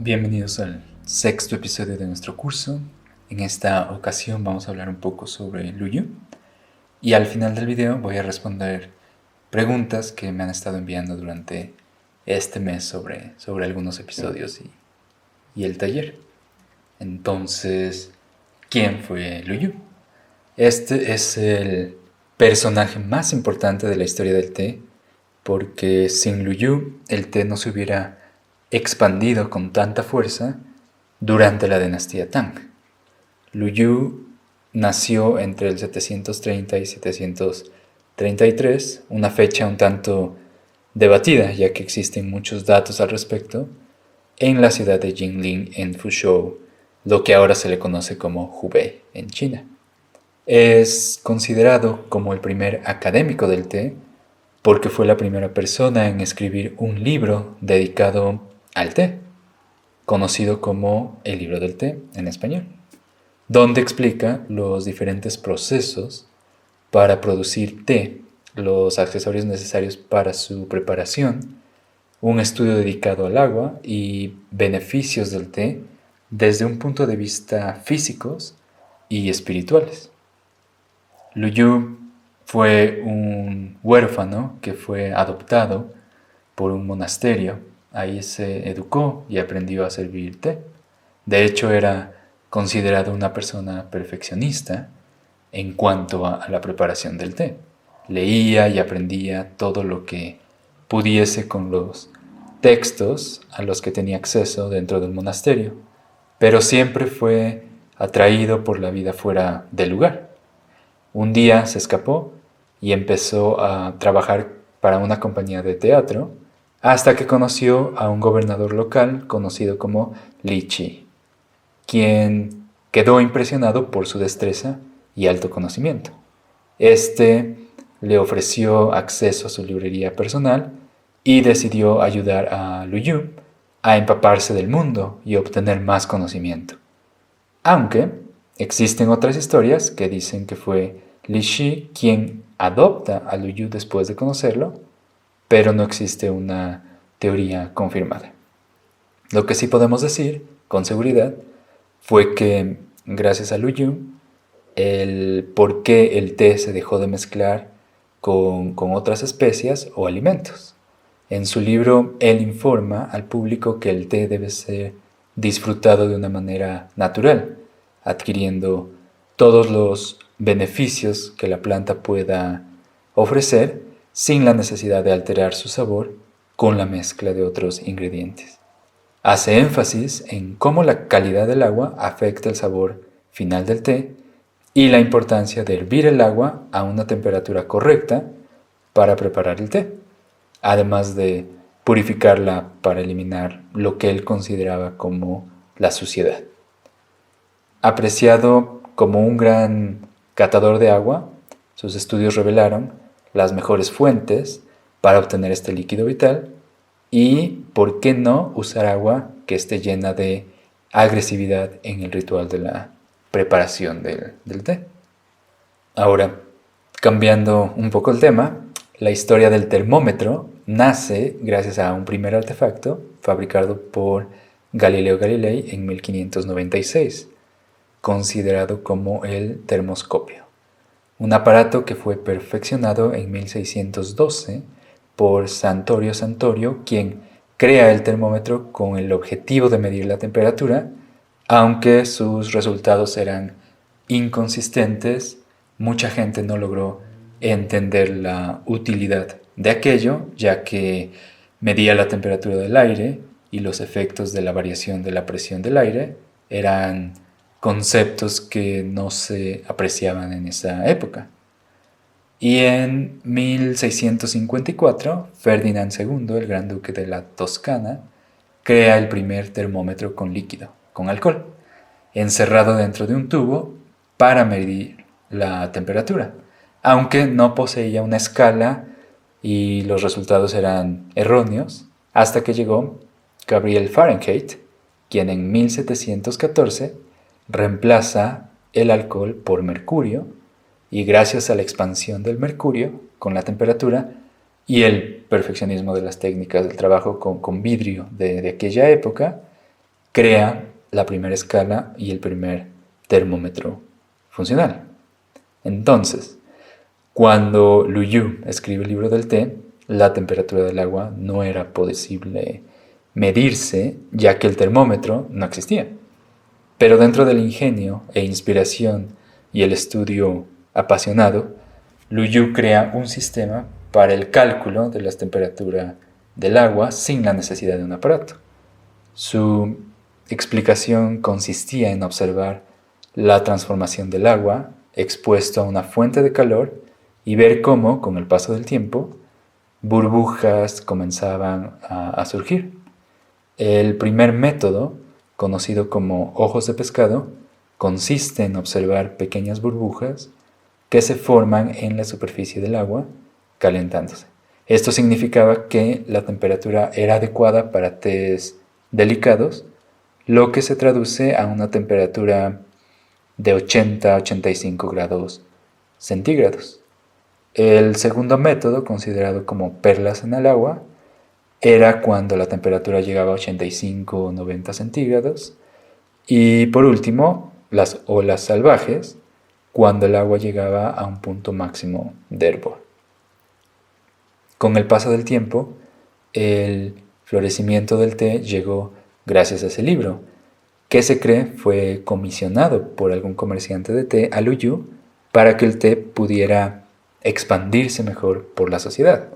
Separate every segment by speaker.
Speaker 1: Bienvenidos al sexto episodio de nuestro curso. En esta ocasión vamos a hablar un poco sobre Luyu y al final del video voy a responder preguntas que me han estado enviando durante este mes sobre algunos episodios y el taller. Entonces, ¿quién fue Luyu? Este es el personaje más importante de la historia del té, porque sin Luyu el té no se hubiera expandido con tanta fuerza durante la dinastía Tang. Luyu nació entre el 730 y 733, una fecha un tanto debatida, ya que existen muchos datos al respecto, en la ciudad de Jingling en Fuzhou, lo que ahora se le conoce como Hubei en China. Es considerado como el primer académico del té porque fue la primera persona en escribir un libro dedicado al té, conocido como el libro del té en español, donde explica los diferentes procesos para producir té, los accesorios necesarios para su preparación, un estudio dedicado al agua y beneficios del té desde un punto de vista físicos y espirituales. Luyu fue un huérfano que fue adoptado por un monasterio. Ahí se educó y aprendió a servir té. De hecho, era considerado una persona perfeccionista en cuanto a la preparación del té. Leía y aprendía todo lo que pudiese con los textos a los que tenía acceso dentro del monasterio, pero siempre fue atraído por la vida fuera del lugar. Un día se escapó y empezó a trabajar para una compañía de teatro hasta que conoció a un gobernador local conocido como Li Chi, quien quedó impresionado por su destreza y alto conocimiento. Este le ofreció acceso a su librería personal y decidió ayudar a Luyu a empaparse del mundo y obtener más conocimiento. Aunque existen otras historias que dicen que fue Li Shi quien adopta a Luyu después de conocerlo, pero no existe una teoría confirmada. Lo que sí podemos decir con seguridad fue que gracias a Luyu, el por qué el té se dejó de mezclar con otras especias o alimentos. En su libro, él informa al público que el té debe ser disfrutado de una manera natural, adquiriendo todos los beneficios que la planta pueda ofrecer sin la necesidad de alterar su sabor con la mezcla de otros ingredientes. Hace énfasis en cómo la calidad del agua afecta el sabor final del té y la importancia de hervir el agua a una temperatura correcta para preparar el té, además de purificarla para eliminar lo que él consideraba como la suciedad. Apreciado como un gran catador de agua, sus estudios revelaron las mejores fuentes para obtener este líquido vital y, ¿por qué no usar agua que esté llena de agresividad en el ritual de la preparación del té? Ahora, cambiando un poco el tema, la historia del termómetro nace gracias a un primer artefacto fabricado por Galileo Galilei en 1596, considerado como el termoscopio, un aparato que fue perfeccionado en 1612 por Santorio Santorio, quien crea el termómetro con el objetivo de medir la temperatura, aunque sus resultados eran inconsistentes. Mucha gente no logró entender la utilidad de aquello, ya que medía la temperatura del aire y los efectos de la variación de la presión del aire eran conceptos que no se apreciaban en esa época. Y en 1654, Ferdinand II, el gran duque de la Toscana, crea el primer termómetro con líquido, con alcohol, encerrado dentro de un tubo para medir la temperatura, aunque no poseía una escala y los resultados eran erróneos, hasta que llegó Gabriel Fahrenheit, quien en 1714 reemplaza el alcohol por mercurio, y gracias a la expansión del mercurio con la temperatura y el perfeccionismo de las técnicas del trabajo con vidrio de aquella época, crea la primera escala y el primer termómetro funcional. Entonces, cuando Lu Yu escribe el libro del té, la temperatura del agua no era posible medirse, ya que el termómetro no existía. Pero dentro del ingenio e inspiración y el estudio apasionado, Lu Yu crea un sistema para el cálculo de la temperatura del agua sin la necesidad de un aparato. Su explicación consistía en observar la transformación del agua expuesto a una fuente de calor y ver cómo, con el paso del tiempo, burbujas comenzaban a surgir. El primer método, conocido como ojos de pescado, consiste en observar pequeñas burbujas que se forman en la superficie del agua calentándose. Esto significaba que la temperatura era adecuada para tés delicados, lo que se traduce a una temperatura de 80 a 85 grados centígrados. El segundo método, considerado como perlas en el agua, era cuando la temperatura llegaba a 85 o 90 centígrados. Y por último, las olas salvajes, cuando el agua llegaba a un punto máximo de hervor. Con el paso del tiempo, el florecimiento del té llegó gracias a ese libro, que se cree fue comisionado por algún comerciante de té a Lu Yu para que el té pudiera expandirse mejor por la sociedad.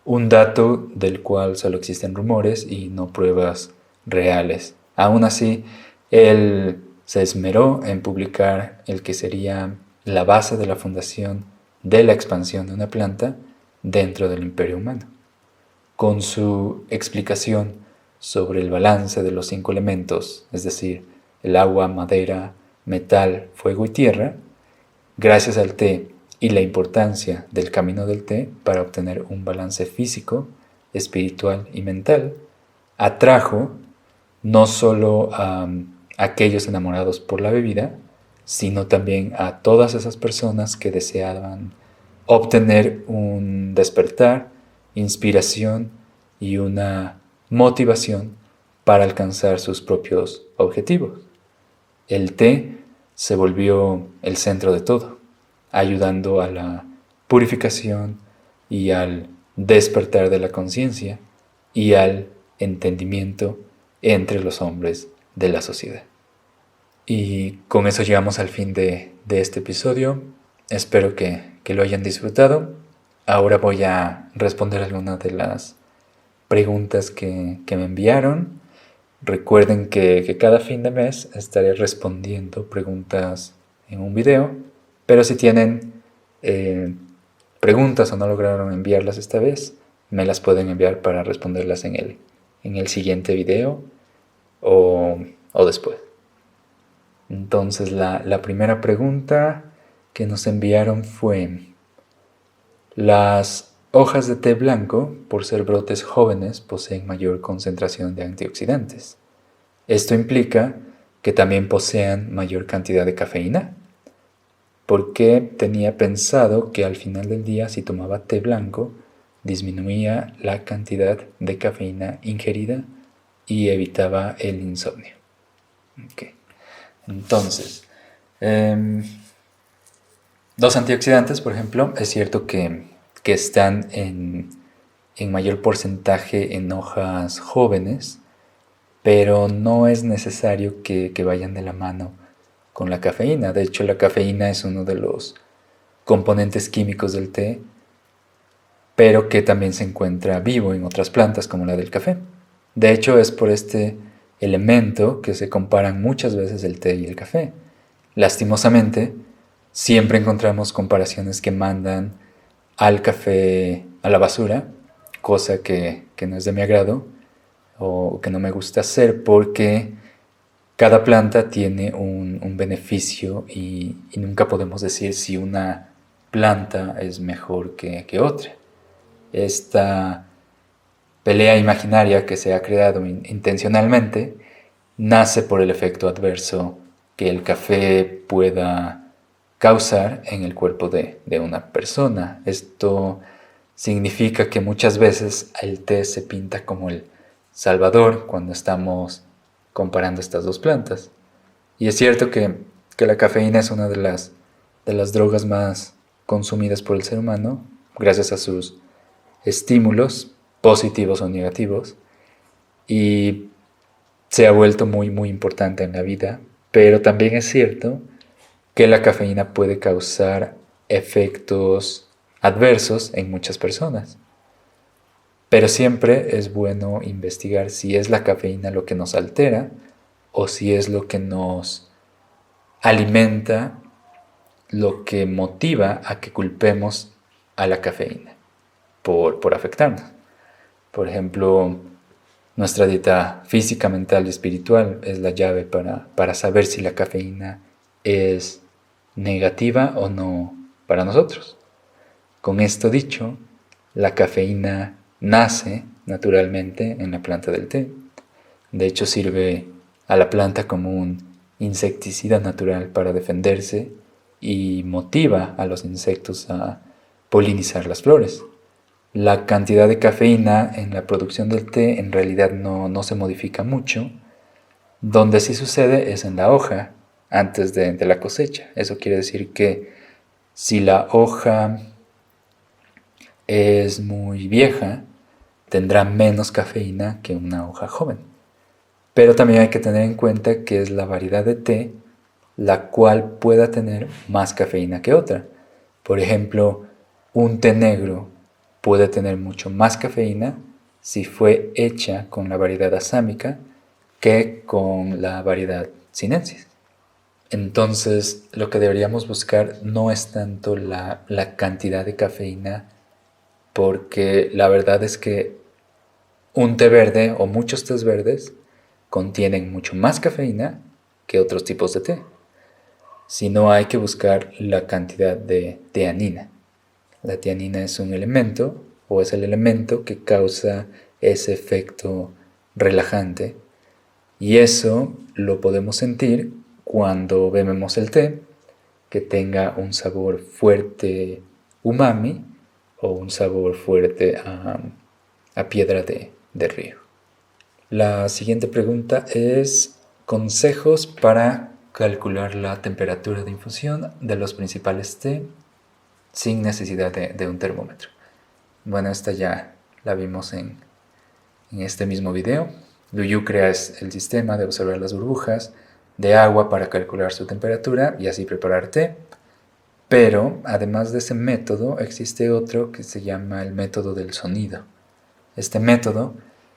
Speaker 1: Un dato del cual solo existen rumores y no pruebas reales. Aún así, él se esmeró en publicar el que sería la base de la fundación de la expansión de una planta dentro del imperio humano. Con su explicación sobre el balance de los 5 elementos, es decir, el agua, madera, metal, fuego y tierra, gracias al té y la importancia del camino del té para obtener un balance físico, espiritual y mental, atrajo no solo a aquellos enamorados por la bebida, sino también a todas esas personas que deseaban obtener un despertar, inspiración y una motivación para alcanzar sus propios objetivos. El té se volvió el centro de todo, ayudando a la purificación y al despertar de la conciencia y al entendimiento entre los hombres de la sociedad. Y con eso llegamos al fin de este episodio. Espero que lo hayan disfrutado. Ahora voy a responder algunas de las preguntas que me enviaron. Recuerden que cada fin de mes estaré respondiendo preguntas en un video, pero si tienen preguntas o no lograron enviarlas esta vez, me las pueden enviar para responderlas en el siguiente video o después. Entonces la primera pregunta que nos enviaron fue: las hojas de té blanco, por ser brotes jóvenes, poseen mayor concentración de antioxidantes. Esto implica que también posean mayor cantidad de cafeína, porque tenía pensado que al final del día, si tomaba té blanco, disminuía la cantidad de cafeína ingerida y evitaba el insomnio. Okay. Entonces, los antioxidantes, por ejemplo, es cierto que están en mayor porcentaje en hojas jóvenes, pero no es necesario que vayan de la mano con la cafeína. De hecho, la cafeína es uno de los componentes químicos del té, pero que también se encuentra vivo en otras plantas como la del café. De hecho, es por este elemento que se comparan muchas veces el té y el café. Lastimosamente, siempre encontramos comparaciones que mandan al café a la basura, cosa que no es de mi agrado o que no me gusta hacer, porque cada planta tiene un beneficio y nunca podemos decir si una planta es mejor que otra. Esta pelea imaginaria que se ha creado intencionalmente nace por el efecto adverso que el café pueda causar en el cuerpo de una persona. Esto significa que muchas veces el té se pinta como el salvador cuando estamos comparando estas dos plantas. Y es cierto que la cafeína es una de las drogas más consumidas por el ser humano, gracias a sus estímulos, positivos o negativos, y se ha vuelto muy, muy importante en la vida. Pero también es cierto que la cafeína puede causar efectos adversos en muchas personas. Pero siempre es bueno investigar si es la cafeína lo que nos altera o si es lo que nos alimenta, lo que motiva a que culpemos a la cafeína por afectarnos. Por ejemplo, nuestra dieta física, mental y espiritual es la llave para saber si la cafeína es negativa o no para nosotros. Con esto dicho, la cafeína nace naturalmente en la planta del té. De hecho, sirve a la planta como un insecticida natural para defenderse y motiva a los insectos a polinizar las flores. La cantidad de cafeína en la producción del té en realidad no se modifica mucho. Donde sí sucede es en la hoja antes de la cosecha. Eso quiere decir que si la hoja es muy vieja, tendrá menos cafeína que una hoja joven. Pero también hay que tener en cuenta que es la variedad de té la cual pueda tener más cafeína que otra. Por ejemplo, un té negro puede tener mucho más cafeína si fue hecha con la variedad asámica que con la variedad sinensis. Entonces, lo que deberíamos buscar no es tanto la cantidad de cafeína, porque la verdad es que un té verde o muchos tés verdes contienen mucho más cafeína que otros tipos de té. Sino hay que buscar la cantidad de tianina. La tianina es un elemento, o es el elemento que causa ese efecto relajante, y eso lo podemos sentir cuando bebemos el té, que tenga un sabor fuerte umami o un sabor fuerte a piedra de río. La siguiente pregunta es consejos para calcular la temperatura de infusión de los principales té sin necesidad de un termómetro. Bueno, esta ya la vimos en este mismo video. Luyu crea el sistema de observar las burbujas de agua para calcular su temperatura y así preparar té. Pero además de ese método existe otro que se llama el método del sonido. Este método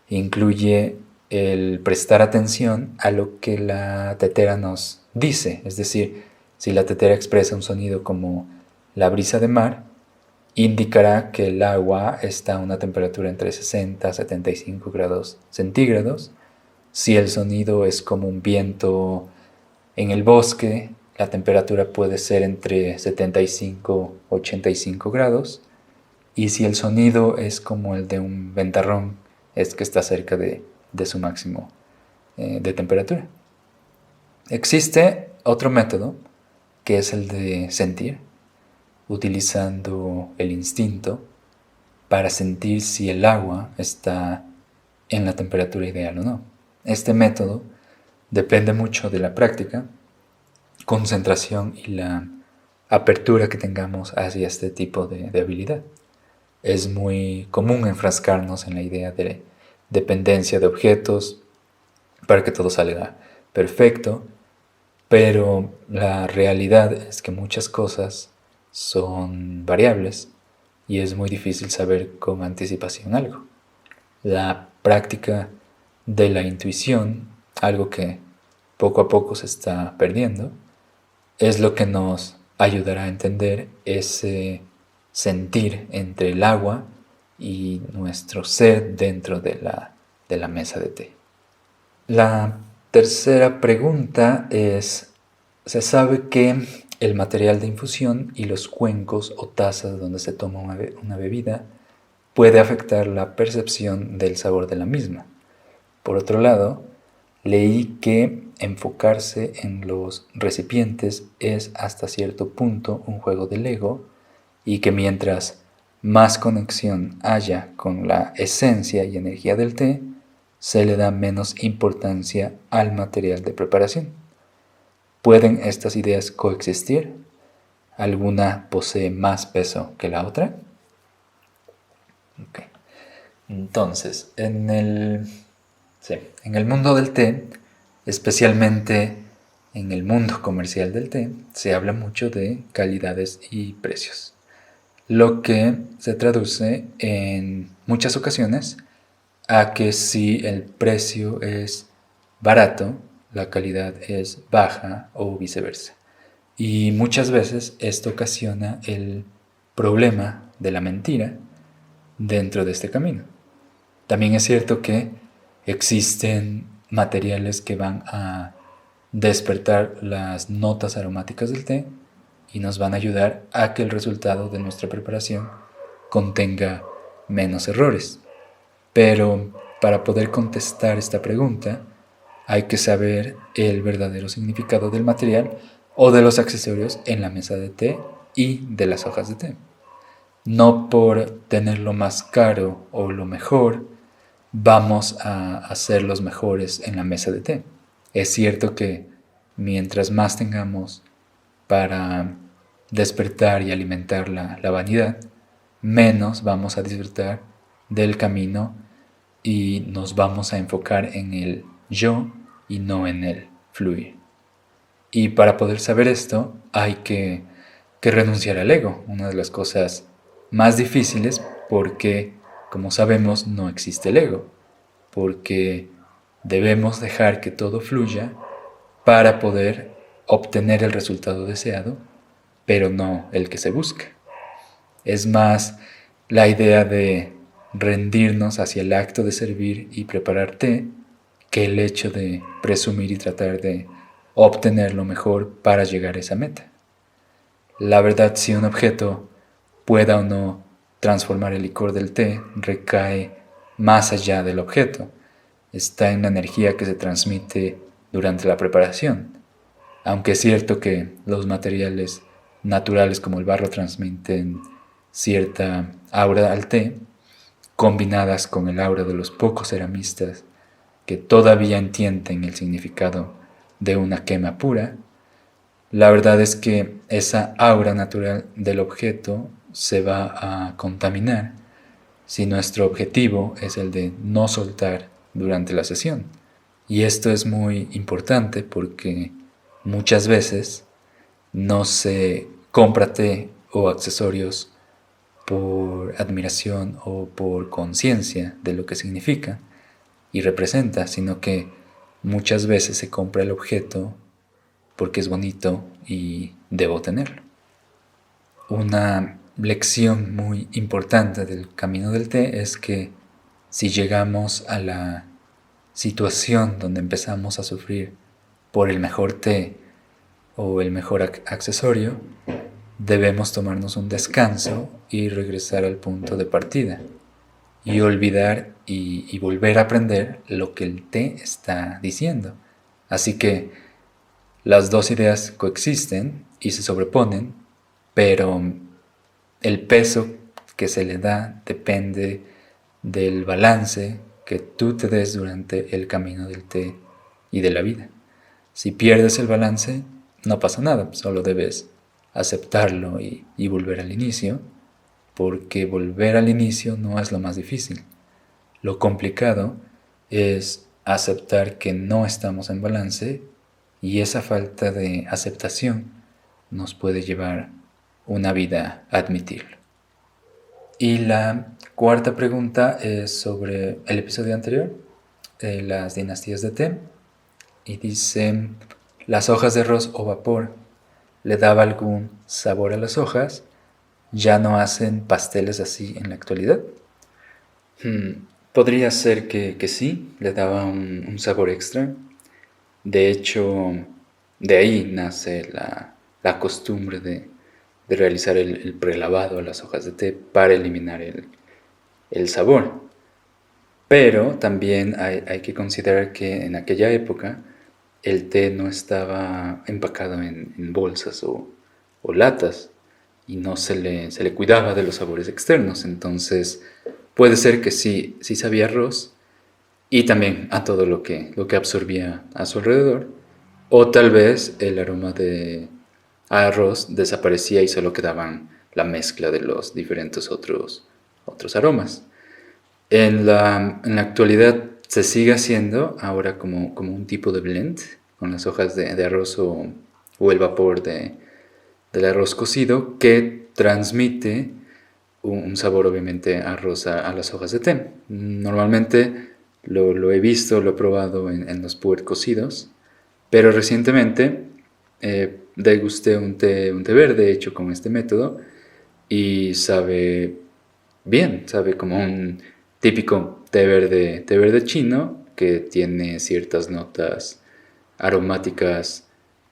Speaker 1: incluye el prestar atención a lo que la tetera nos dice. Es decir, si la tetera expresa un sonido como la brisa de mar, indicará que el agua está a una temperatura entre 60 a 75 grados centígrados. Si el sonido es como un viento en el bosque, la temperatura puede ser entre 75 a 85 grados. Y si el sonido es como el de un ventarrón, es que está cerca de su máximo de temperatura. Existe otro método, que es el de sentir, utilizando el instinto para sentir si el agua está en la temperatura ideal o no. Este método depende mucho de la práctica, concentración y la apertura que tengamos hacia este tipo de habilidad. Es muy común enfrascarnos en la idea de dependencia de objetos para que todo salga perfecto, pero la realidad es que muchas cosas son variables y es muy difícil saber con anticipación algo. La práctica de la intuición, algo que poco a poco se está perdiendo, es lo que nos ayudará a entender ese sentir entre el agua y nuestro ser dentro de la mesa de té. La tercera pregunta es: se sabe que el material de infusión y los cuencos o tazas donde se toma una bebida puede afectar la percepción del sabor de la misma. Por otro lado, leí que enfocarse en los recipientes es hasta cierto punto un juego del ego y que mientras más conexión haya con la esencia y energía del té, se le da menos importancia al material de preparación. ¿Pueden estas ideas coexistir? ¿Alguna posee más peso que la otra? Okay. Entonces, en el mundo del té, especialmente en el mundo comercial del té, se habla mucho de calidades y precios, lo que se traduce en muchas ocasiones a que si el precio es barato, la calidad es baja o viceversa. Y muchas veces esto ocasiona el problema de la mentira dentro de este camino. También es cierto que existen materiales que van a despertar las notas aromáticas del té y nos van a ayudar a que el resultado de nuestra preparación contenga menos errores. Pero para poder contestar esta pregunta hay que saber el verdadero significado del material o de los accesorios en la mesa de té y de las hojas de té. No por tener lo más caro o lo mejor vamos a hacer los mejores en la mesa de té. Es cierto que mientras más tengamos para despertar y alimentar la vanidad, menos vamos a disfrutar del camino y nos vamos a enfocar en el yo y no en el fluir. Y para poder saber esto hay que renunciar al ego, una de las cosas más difíciles porque, como sabemos, no existe el ego, porque debemos dejar que todo fluya para poder obtener el resultado deseado, pero no el que se busca. Es más la idea de rendirnos hacia el acto de servir y preparar té que el hecho de presumir y tratar de obtener lo mejor para llegar a esa meta. La verdad, si un objeto pueda o no transformar el licor del té, recae más allá del objeto. Está en la energía que se transmite durante la preparación. Aunque es cierto que los materiales naturales como el barro transmiten cierta aura al té, combinadas con el aura de los pocos ceramistas que todavía entienden el significado de una quema pura, la verdad es que esa aura natural del objeto se va a contaminar si nuestro objetivo es el de no soltar durante la sesión. Y esto es muy importante porque muchas veces no se compra té o accesorios por admiración o por conciencia de lo que significa y representa, sino que muchas veces se compra el objeto porque es bonito y debo tenerlo. Una lección muy importante del camino del té es que si llegamos a la situación donde empezamos a sufrir por el mejor té o el mejor accesorio, debemos tomarnos un descanso y regresar al punto de partida y olvidar y volver a aprender lo que el té está diciendo. Así que las dos ideas coexisten y se sobreponen, pero el peso que se le da depende del balance que tú te des durante el camino del té y de la vida. Si pierdes el balance, no pasa nada, solo debes aceptarlo y volver al inicio, porque volver al inicio no es lo más difícil. Lo complicado es aceptar que no estamos en balance y esa falta de aceptación nos puede llevar una vida a admitirlo. Y la cuarta pregunta es sobre el episodio anterior, las dinastías de té, y dice: ¿las hojas de arroz o vapor le daba algún sabor a las hojas? ¿Ya no hacen pasteles así en la actualidad? Podría ser que sí, le daba un sabor extra. De hecho, de ahí nace la costumbre de realizar el prelavado a las hojas de té para eliminar el sabor. Pero también hay que considerar que en aquella época el té no estaba empacado en bolsas o latas y no se le cuidaba de los sabores externos. Entonces puede ser que sí sabía arroz, y también a todo lo que absorbía a su alrededor. O tal vez el aroma de arroz desaparecía y solo quedaban la mezcla de los diferentes otros aromas. En la actualidad se sigue haciendo ahora como un tipo de blend con las hojas de arroz o el vapor del arroz cocido que transmite un sabor obviamente a arroz a las hojas de té. Normalmente lo he visto, lo he probado en los puer cocidos, pero recientemente degusté un té verde hecho con este método y sabe bien, sabe como un típico té verde chino que tiene ciertas notas aromáticas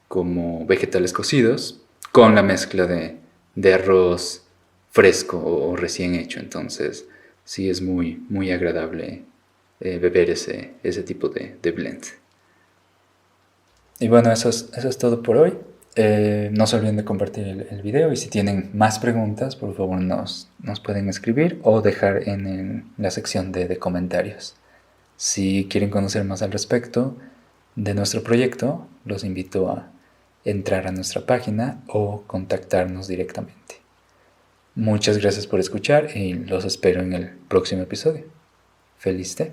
Speaker 1: como vegetales cocidos con la mezcla de arroz fresco o recién hecho. Entonces sí es muy agradable beber ese tipo de blend. Y bueno, eso es todo por hoy. No se olviden de compartir el video y si tienen más preguntas, por favor nos pueden escribir o dejar en la sección de comentarios. Si quieren conocer más al respecto de nuestro proyecto, los invito a entrar a nuestra página o contactarnos directamente. Muchas gracias por escuchar y los espero en el próximo episodio. ¡Feliz té!